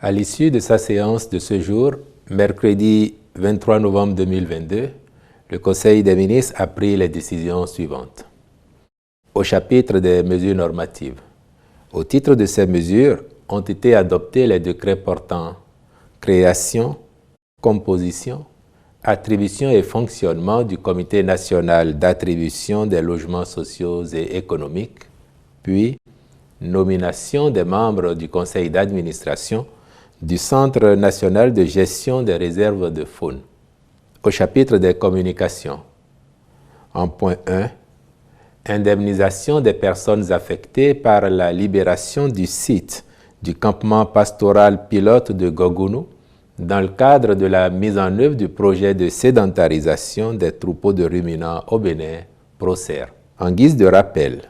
À l'issue de sa séance de ce jour, mercredi 23 novembre 2022, le Conseil des ministres a pris les décisions suivantes. Au chapitre des mesures normatives, au titre de ces mesures, ont été adoptés les décrets portant création, composition, attribution et fonctionnement du Comité national d'attribution des logements sociaux et économiques, puis nomination des membres du conseil d'administration du Centre national de gestion des réserves de faune. Au chapitre des communications, en point 1, indemnisation des personnes affectées par la libération du site du campement pastoral pilote de Gogounou dans le cadre de la mise en œuvre du projet de sédentarisation des troupeaux de ruminants au Bénin, PROSER. En guise de rappel,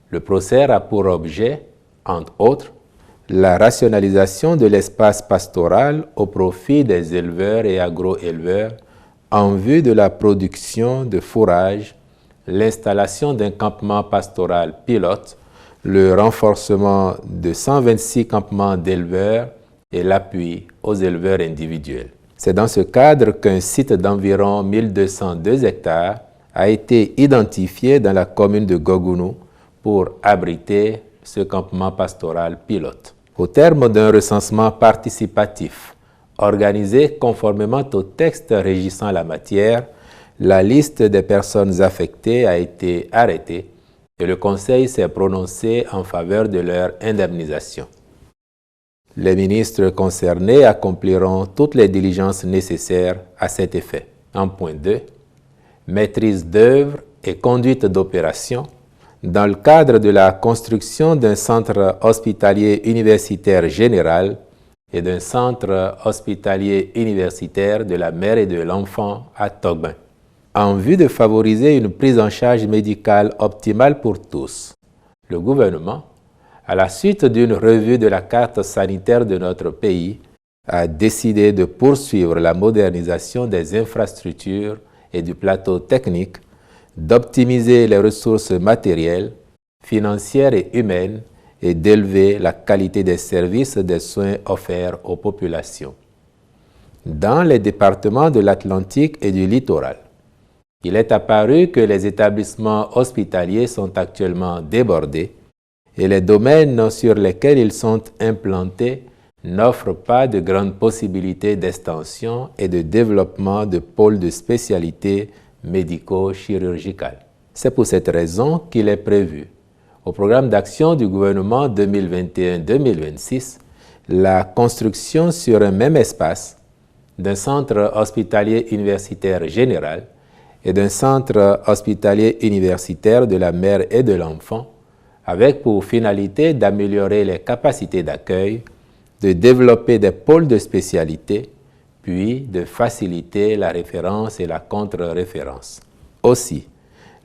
le PROSER a pour objet, entre autres, la rationalisation de l'espace pastoral au profit des éleveurs et agro-éleveurs en vue de la production de fourrage, l'installation d'un campement pastoral pilote, le renforcement de 126 campements d'éleveurs et l'appui aux éleveurs individuels. C'est dans ce cadre qu'un site d'environ 1202 hectares a été identifié dans la commune de Gogounou pour abriter ce campement pastoral pilote. Au terme d'un recensement participatif organisé conformément au texte régissant la matière, la liste des personnes affectées a été arrêtée et le Conseil s'est prononcé en faveur de leur indemnisation. Les ministres concernés accompliront toutes les diligences nécessaires à cet effet. En point 2, maîtrise d'œuvre et conduite d'opération dans le cadre de la construction d'un centre hospitalier universitaire général et d'un centre hospitalier universitaire de la mère et de l'enfant à Togbin. En vue de favoriser une prise en charge médicale optimale pour tous, le gouvernement, à la suite d'une revue de la carte sanitaire de notre pays, a décidé de poursuivre la modernisation des infrastructures et du plateau technique, d'optimiser les ressources matérielles, financières et humaines et d'élever la qualité des services des soins offerts aux populations. Dans les départements de l'Atlantique et du littoral, il est apparu que les établissements hospitaliers sont actuellement débordés et les domaines sur lesquels ils sont implantés n'offrent pas de grandes possibilités d'extension et de développement de pôles de spécialité médico-chirurgicales. C'est pour cette raison qu'il est prévu, au programme d'action du gouvernement 2021-2026, la construction sur un même espace d'un centre hospitalier universitaire général et d'un centre hospitalier universitaire de la mère et de l'enfant, avec pour finalité d'améliorer les capacités d'accueil, de développer des pôles de spécialité, puis de faciliter la référence et la contre-référence. Aussi,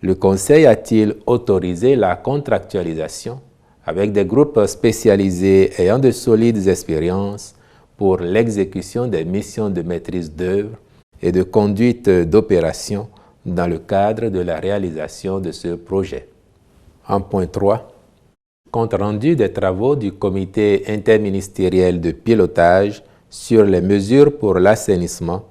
le Conseil a-t-il autorisé la contractualisation avec des groupes spécialisés ayant de solides expériences pour l'exécution des missions de maîtrise d'œuvre et de conduite d'opération dans le cadre de la réalisation de ce projet. En point 3, compte rendu des travaux du comité interministériel de pilotage sur les mesures pour l'assainissement,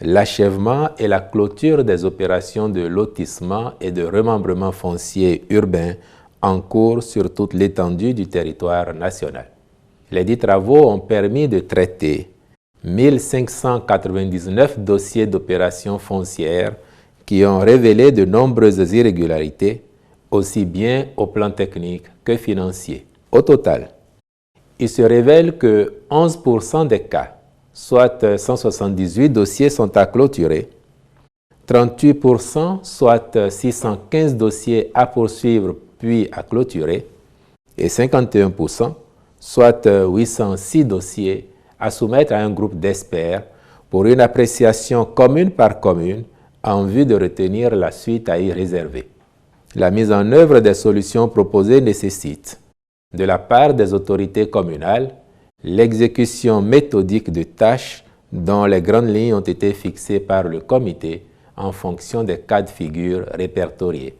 l'achèvement et la clôture des opérations de lotissement et de remembrement foncier urbain en cours sur toute l'étendue du territoire national. Les dits travaux ont permis de traiter 1599 dossiers d'opérations foncières qui ont révélé de nombreuses irrégularités, aussi bien au plan technique que financier. Au total, il se révèle que 11% des cas, soit 178 dossiers, sont à clôturer, 38%, soit 615 dossiers à poursuivre puis à clôturer, et 51%, soit 806 dossiers à soumettre à un groupe d'experts pour une appréciation commune par commune en vue de retenir la suite à y réserver. La mise en œuvre des solutions proposées nécessite, de la part des autorités communales, l'exécution méthodique de tâches dont les grandes lignes ont été fixées par le comité en fonction des cas de figure répertoriés.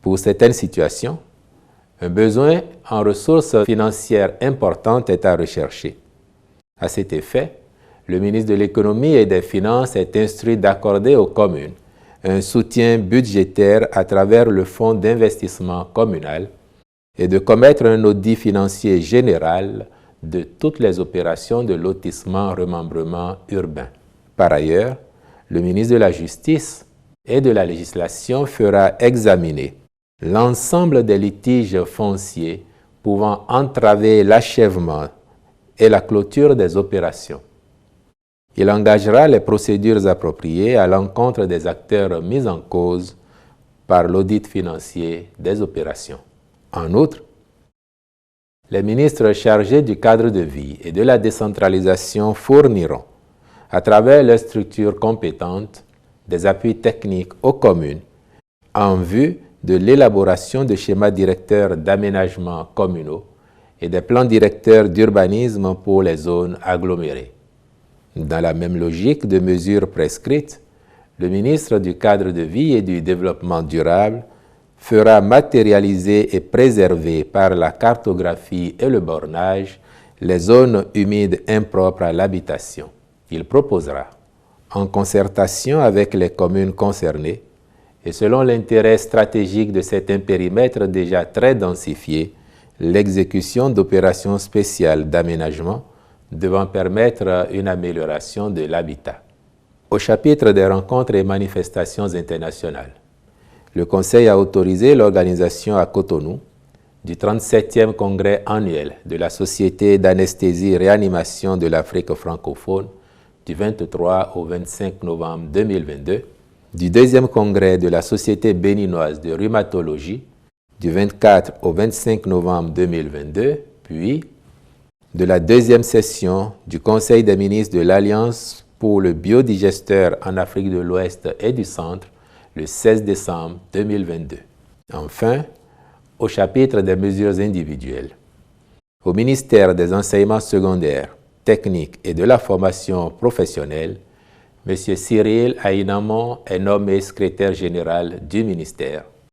Pour certaines situations, un besoin en ressources financières importantes est à rechercher. À cet effet, le ministre de l'Économie et des Finances est instruit d'accorder aux communes un soutien budgétaire à travers le Fonds d'investissement communal et de commettre un audit financier général de toutes les opérations de lotissement-remembrement urbain. Par ailleurs, le ministre de la Justice et de la Législation fera examiner l'ensemble des litiges fonciers pouvant entraver l'achèvement et la clôture des opérations. Il engagera les procédures appropriées à l'encontre des acteurs mis en cause par l'audit financier des opérations. En outre, les ministres chargés du cadre de vie et de la décentralisation fourniront, à travers leurs structures compétentes, des appuis techniques aux communes en vue de l'élaboration de schémas directeurs d'aménagement communaux et des plans directeurs d'urbanisme pour les zones agglomérées. Dans la même logique de mesures prescrites, le ministre du Cadre de vie et du Développement durable fera matérialiser et préserver par la cartographie et le bornage les zones humides impropres à l'habitation. Il proposera, en concertation avec les communes concernées et selon l'intérêt stratégique de certains périmètres déjà très densifiés, l'exécution d'opérations spéciales d'aménagement devant permettre une amélioration de l'habitat. Au chapitre des rencontres et manifestations internationales, le Conseil a autorisé l'organisation à Cotonou du 37e congrès annuel de la Société d'anesthésie-réanimation de l'Afrique francophone du 23 au 25 novembre 2022, du 2e congrès de la Société béninoise de rhumatologie du 24 au 25 novembre 2022, puis de la 2e session du Conseil des ministres de l'Alliance pour le biodigesteur en Afrique de l'Ouest et du Centre le 16 décembre 2022. Enfin, au chapitre des mesures individuelles, au ministère des Enseignements secondaires, techniques et de la formation professionnelle, M. Cyril Aïnamon est nommé secrétaire général du ministère.